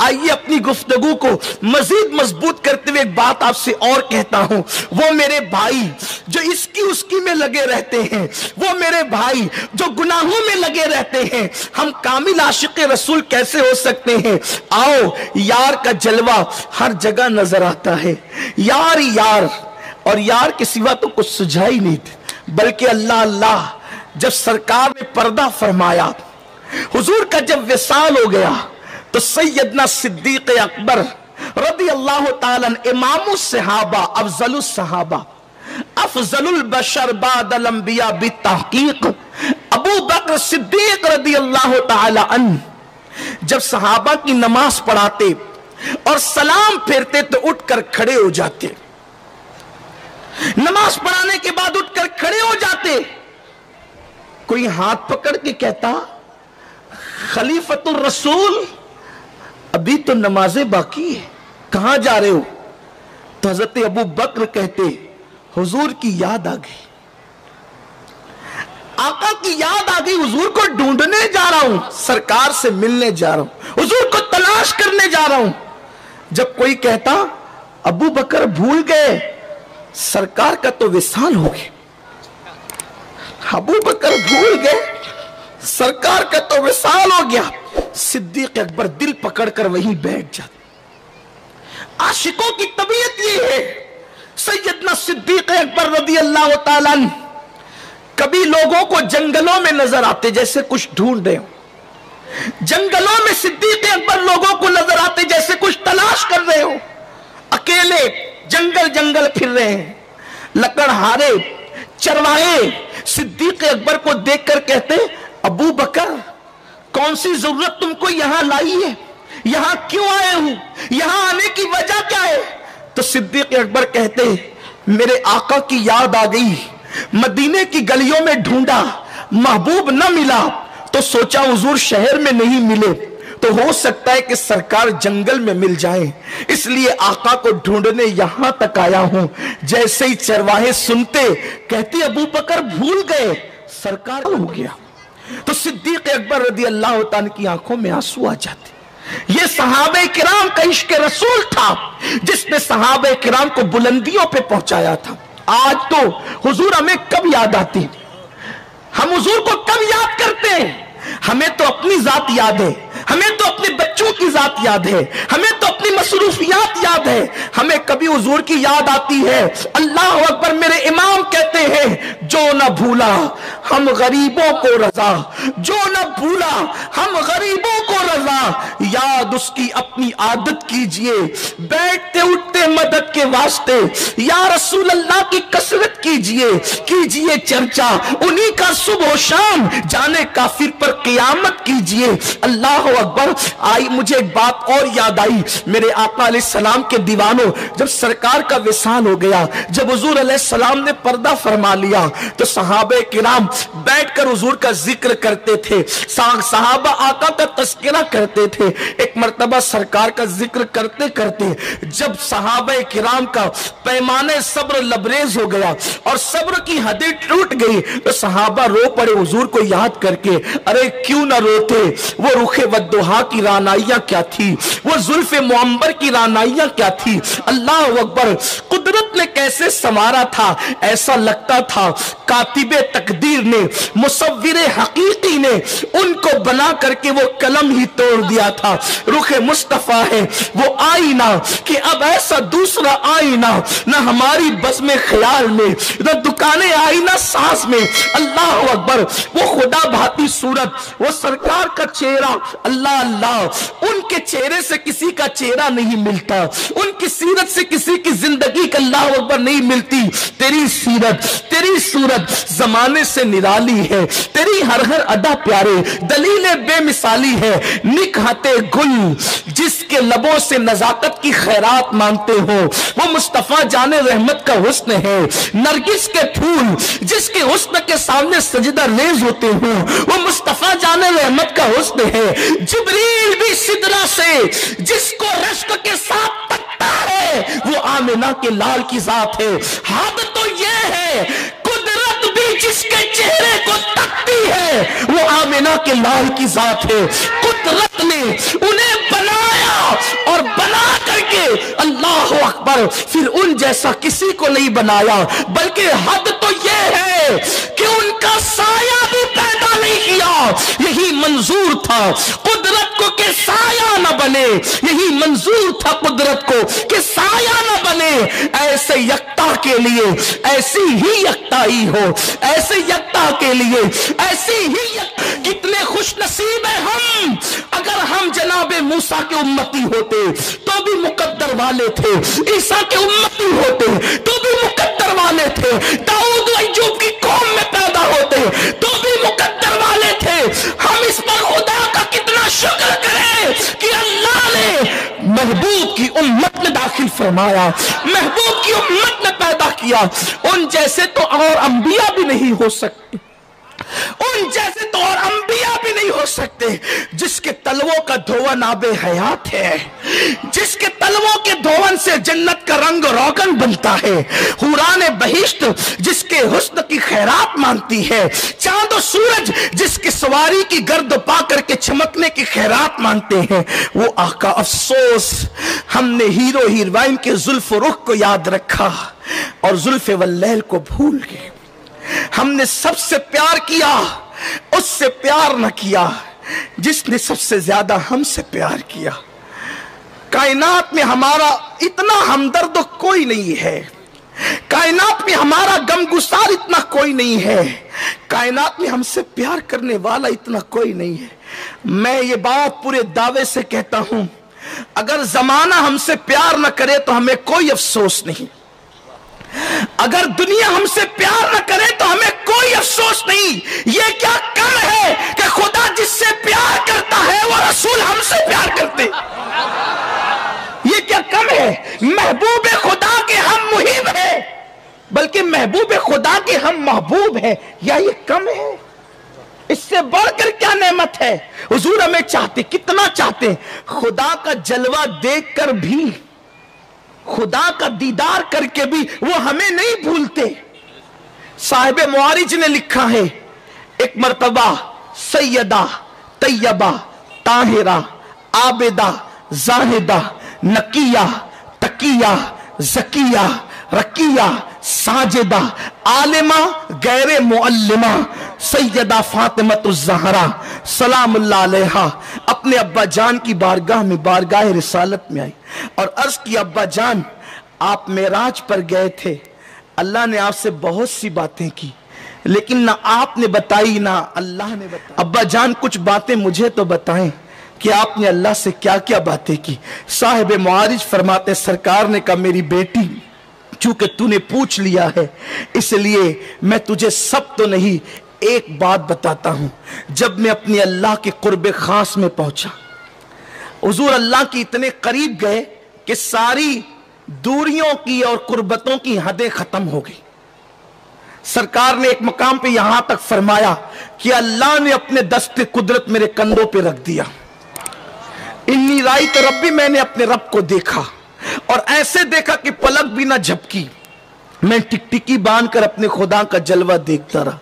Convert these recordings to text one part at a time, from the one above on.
آئیے اپنی گفتگو کو مزید مضبوط کرتے ہوئے ایک بات آپ سے اور کہتا ہوں. وہ میرے بھائی جو اس کی میں لگے رہتے ہیں, وہ میرے بھائی جو گناہوں میں لگے رہتے ہیں, ہم کامل عاشق رسول کیسے ہو سکتے ہیں؟ آؤ, یار کا جلوہ ہر جگہ نظر آتا ہے. یار یار, اور یار کے سوا تو کچھ سجھا ہی نہیں تھے, بلکہ اللہ اللہ. جب سرکار نے پردہ فرمایا, حضور کا جب وصال ہو گیا, تو سیدنا صدیق اکبر رضی اللہ تعالیٰ امام الصحابہ, افضل الصحابہ, افضل البشر بعد الانبیاء بالتحقیق, ابو بکر صدیق رضی اللہ تعالیٰ عنہ جب صحابہ کی نماز پڑھاتے اور سلام پھیرتے تو اٹھ کر کھڑے ہو جاتے. نماز پڑھانے کے بعد اٹھ کر کھڑے ہو جاتے. کوئی ہاتھ پکڑ کے کہتا خلیفۃ الرسول ابھی تو نمازیں باقی ہے, کہاں جا رہے ہو؟ تو حضرت ابو بکر کہتے حضور کی یاد آ گئی, آقا کی یاد آ گئی, حضور کو ڈھونڈنے جا رہا ہوں, سرکار سے ملنے جا رہا ہوں, حضور کو تلاش کرنے جا رہا ہوں. جب کوئی کہتا ابو بکر بھول گئے, سرکار کا تو وصال ہو گیا, ابو بکر بھول گئے, سرکار کا تو وصال ہو گیا. صدیق اکبر دل پکڑ کر وہیں بیٹھ جاتے. عاشقوں کی طبیعت یہ ہے. سیدنا صدیق اکبر رضی اللہ تعالیٰ عنہ کبھی لوگوں کو جنگلوں میں نظر آتے جیسے کچھ ڈھونڈ رہے ہو, جنگلوں میں صدیق اکبر لوگوں کو نظر آتے جیسے کچھ تلاش کر رہے ہو, اکیلے جنگل پھر رہے ہیں. لکڑہارے چرواہے صدیق اکبر کو دیکھ کر کہتے ابو بکر کون سی ضرورت تم کو یہاں لائی ہے, یہاں کیوں آئے ہوں, یہاں آنے کی وجہ کیا ہے؟ تو صدیق اکبر کہتے میرے آقا کی یاد آ گئی, مدینے کی گلیوں میں ڈھونڈا, محبوب نہ ملا, تو سوچا حضور شہر میں نہیں ملے تو ہو سکتا ہے کہ سرکار جنگل میں مل جائیں, اس لیے آقا کو ڈھونڈنے یہاں تک آیا ہوں. جیسے ہی چرواہے سنتے کہتے ابو بکر بھول گئے, سرکار ہو گیا. تو صدیق اکبر رضی اللہ تعالیٰ کی آنکھوں میں آنسو آ جاتے. یہ صحابہ کرام کا عشق رسول تھا جس نے صحابہ کرام کو بلندیوں پہ پہنچایا تھا. آج تو حضور ہمیں کب یاد آتی, ہم حضور کو کب یاد کرتے ہیں؟ ہمیں تو اپنی ذات یاد ہے, ہمیں تو اپنے بچوں کی ذات یاد ہے, ہمیں تو اپنی مصروفیات یاد ہے. ہمیں کبھی حضور کی یاد آتی ہے. اللہ اکبر. میرے امام کہتے ہیں جو نہ بھولا ہم غریبوں کو رضا, جو نہ بھولا ہم غریبوں کو رضا, یاد اس کی اپنی عادت کیجئے, بیٹھتے اٹھتے مدد کے واسطے یا رسول اللہ کی کثرت کیجئے چرچا انہی کا صبح و شام, جانے کافر پر قیامت کیجئے. اللہ اکبر. آئی مجھے ایک بات اور یاد آئی. میرے آقا علیہ السلام کے دیوانوں, جب سرکار کا وصال ہو گیا, جب حضور علیہ السلام نے پردہ فرما لیا, تو صحابہ کرام بیٹھ کر حضور کا ذکر کرتے تھے, صحابہ آقا کا تذکرہ کرتے تھے. ایک مرتبہ سرکار کا ذکر کرتے کرتے جب صحابہ کرام کا پیمانے صبر لبریز ہو گیا اور صبر کی حدیں ٹوٹ گئی, تو صحابہ رو پڑے حضور کو یاد کر کے. ارے کیوں نہ روتے, وہ رخ والضحیٰ کی رعنائیاں کیا تھی, وہ زلف معمبر کی رعنائیاں کیا تھی. اللہ اکبر. قدرت نے کیسے سنوارا تھا, ایسا لگتا تھا کاتب تقدیر نے, مصور حقیقی نے ان کو بنا کر کے وہ قلم ہی توڑ دیا تھا. رخ مصطفیٰ ہے وہ آئینہ کہ اب ایسا دوسرا آئینہ نہ ہماری بزم خیال میں, نہ دکانیں آئینہ ساز میں. اللہ اکبر. وہ خدا بھاتی صورت, وہ سرکار کا چہرہ, اللہ اللہ. ان کے چہرے سے کسی کا چہرہ نہیں ملتا, ان کی سیرت سے کسی کی زندگی کا اللہ اکبر نہیں ملتی. تیری سیرت, تیری صورت زمانے سے نرالی ہے, تیری ہر ہر ادا پیارے, دلیل بے مثالی ہے. نکہتے گل جس کے لبوں سے نزاکت کی خیرات مانگتے ہو, وہ مصطفیٰ جان رحمت کا حسن ہے. نرگس کے پھول جس کے حسن کے سامنے سجدہ ریز ہوتے ہوں, وہ مصطفیٰ جان رحمت کا حسن ہے. جبریل بھی سدرہ سے جس کو رشک کے ساتھ تکتا ہے, وہ آمنہ کے لال کی ذات ہے. حد تو یہ ہے قدرت بھی جس کے چہرے کو تکتی ہے, وہ آمنہ کے لال کی ذات ہے. قدرت نے انہیں بنایا اور بنا کر کے اللہ اکبر پھر ان جیسا کسی کو نہیں بنایا، بلکہ حد تو یہ ہے کہ ان کا سایہ بھی پیدا نہیں کیا۔ یہی منظور تھا قدرت کو کہ سایہ نہ بنے، یہی منظور تھا قدرت کو کہ سایہ نہ بنے۔ ایسے یکتا کے لیے ایسی ہی یکتائی ہو، ایسے یکتا کے لیے ایسی ہی کتنے خوش نصیب ہیں ہم، اگر ہم جناب موسیٰ کے امتی ہوتے تو بھی مقدر والے تھے، عیسیٰ کے امتی ہوتے تو بھی مقدر والے تھے، داؤد و ایوب کی قوم میں پیدا ہوتے تو بھی مقدر والے تھے۔ ہم اس پر خدا کا کتنا شکر کریں کہ اللہ نے محبوب کی امت میں داخل فرمایا، محبوب کی امت میں پیدا کیا۔ ان جیسے تو اور انبیاء بھی نہیں ہو سکتے، ان جیسے تو اور انبیاء بھی نہیں ہو سکتے، جس کے تلووں کا دھون آب حیات ہے، جس کے تلووں کے دھون سے جنت کا رنگ روغن بنتا ہے، حوران بہشت جس کے حسن کی خیرات مانگتی ہے، چاند و سورج جس کی سواری کی گرد پا کر کے چمکنے کی خیرات مانگتے ہیں، وہ آقا۔ افسوس ہم نے ہیرو ہیروائن کے زلف و رخ کو یاد رکھا اور زلف واللیل کو بھول گئے۔ ہم نے سب سے پیار کیا، اس سے پیار نہ کیا جس نے سب سے زیادہ ہم سے پیار کیا۔ کائنات میں ہمارا اتنا ہمدرد کوئی نہیں ہے، کائنات میں ہمارا غمگسار اتنا کوئی نہیں ہے، کائنات میں ہم سے پیار کرنے والا اتنا کوئی نہیں ہے۔ میں یہ بات پورے دعوے سے کہتا ہوں، اگر زمانہ ہم سے پیار نہ کرے تو ہمیں کوئی افسوس نہیں، اگر دنیا ہم سے پیار نہ کرے تو ہمیں کوئی افسوس نہیں۔ یہ کیا کم ہے کہ خدا جس سے پیار کرتا ہے وہ رسول ہم سے پیار کرتے، یہ کیا کم ہے؟ محبوب خدا کے ہم محب ہیں، بلکہ محبوب خدا کے ہم محبوب ہیں، یا یہ کم ہے؟ اس سے بڑھ کر کیا نعمت ہے؟ حضور ہمیں چاہتے، کتنا چاہتے، خدا کا جلوہ دیکھ کر بھی، خدا کا دیدار کر کے بھی وہ ہمیں نہیں بھولتے۔ صاحب معارج نے لکھا ہے، ایک مرتبہ سیدہ طیبہ طاہرہ عابدہ زاہدہ نقیہ تقیہ زکیہ رقیہ ساجدہ عالمہ غیر معلمہ سیدہ فاطمۃ الزہرا سلام اللہ علیہا اپنے ابا جان کی بارگاہ میں، بارگاہ رسالت میں آئی اور عرض کی، ابا جان آپ معراج پر گئے تھے، اللہ نے آپ سے بہت سی باتیں کی لیکن نہ آپ نے بتائی نہ اللہ نے بتائی، ابا جان کچھ باتیں مجھے تو بتائیں کہ آپ نے اللہ سے کیا کیا باتیں کی۔ صاحب معارج فرماتے، سرکار نے کہا، میری بیٹی چونکہ تو نے پوچھ لیا ہے اس لیے میں تجھے سب تو نہیں، ایک بات بتاتا ہوں۔ جب میں اپنے اللہ کے قرب خاص میں پہنچا، حضور اللہ کی اتنے قریب گئے کہ ساری دوریوں کی اور قربتوں کی حدیں ختم ہو گئی۔ سرکار نے ایک مقام پہ یہاں تک فرمایا کہ اللہ نے اپنے دست قدرت میرے کندھوں پہ رکھ دیا، انی رائیت ربی، میں نے اپنے رب کو دیکھا اور ایسے دیکھا کہ پلک بھی نہ جھپکی، میں ٹکٹکی باندھ کر اپنے خدا کا جلوہ دیکھتا رہا۔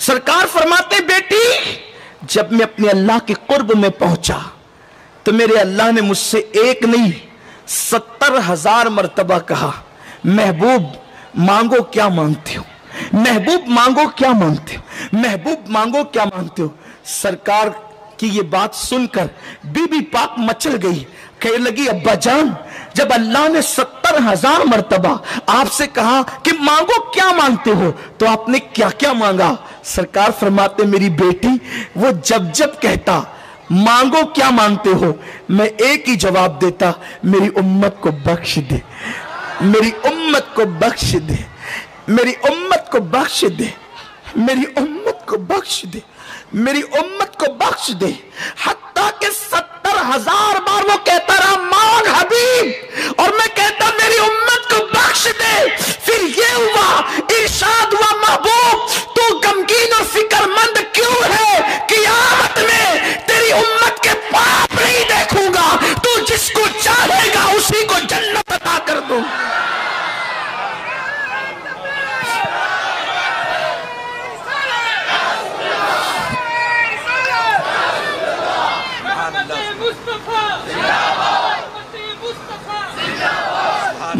سرکار فرماتے، بیٹی جب میں اپنے اللہ کے قرب میں پہنچا تو میرے اللہ نے مجھ سے ایک نہیں 70,000 مرتبہ کہا، محبوب مانگو کیا مانگتے ہو، محبوب مانگو کیا مانگتے ہو، محبوب مانگو کیا مانگتے ہو۔ سرکار کی یہ بات سن کر بی بی پاک مچل گئی، کہنے لگی، ابا جان جب اللہ نے 70,000 مرتبہ آپ سے کہا کہ مانگو کیا مانگتے ہو تو آپ نے کیا کیا مانگا؟ سرکار فرماتے، میری بیٹی وہ جب جب کہتا مانگو کیا مانگتے ہو، میں ایک ہی جواب دیتا، میری امت کو بخش دے، میری امت کو بخش دے، میری امت کو بخش دے، میری امت کو بخش دے، میری امت کو بخش دے۔ حتیٰ کہ 70,000 بار وہ کہتا رہا، مانگ حبیب، اور میں کہتا میری امت کو بخش دے۔ پھر یہ ہوا، ارشاد ہوا، محبوب تو غمگین اور فکر مند کیوں ہے؟ قیامت میں تیری امت کے پاپ نہیں دیکھوں گا، تو جس کو چاہے گا اسی کو جنت عطا کر دوں۔ مصطفیٰ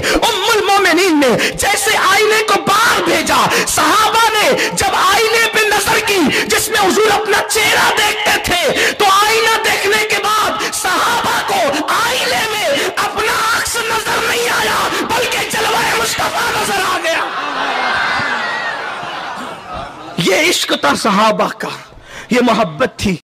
تھے۔ ام المومنین نے جیسے آئینے کو باہر بھیجا، صحابہ نے جب آئینے پہ نظر کی جس میں حضور اپنا چہرہ دیکھتے تھے، تو آئینہ دیکھنے کے بعد صحابہ کو آئینے میں اپنا عکس نظر نہیں آیا بلکہ جلوہ مصطفیٰ نظر آ گیا۔ یہ عشق تھا صحابہ کا، یہ محبت تھی۔